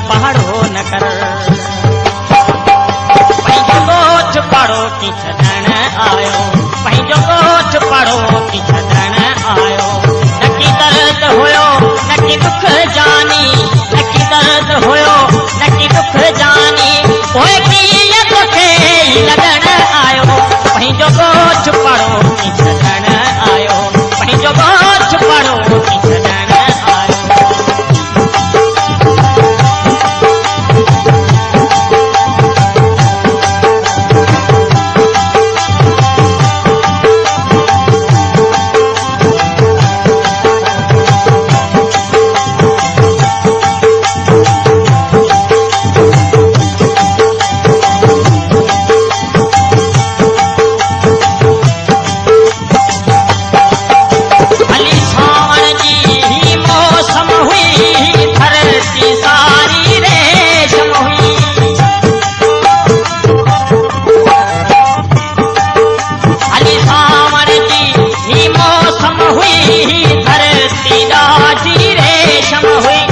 पहाड़ो न कर पंहिंजो ॻोठ पाड़ो की छॾण आयो पंहिंजो ॻोठ पाड़ो की छॾण आयो न की दर्द हुयो न की दुख जानी न की दर्द हुयो न की दुख जानी पोइ कीअं तोखे लॻण आयो पंहिंजो ॻोठ पाड़ो की छॾण आयो पंहिंजो ॻोठ पाड़ो की छॾण आयो धरती ॾाढी रेशम हुई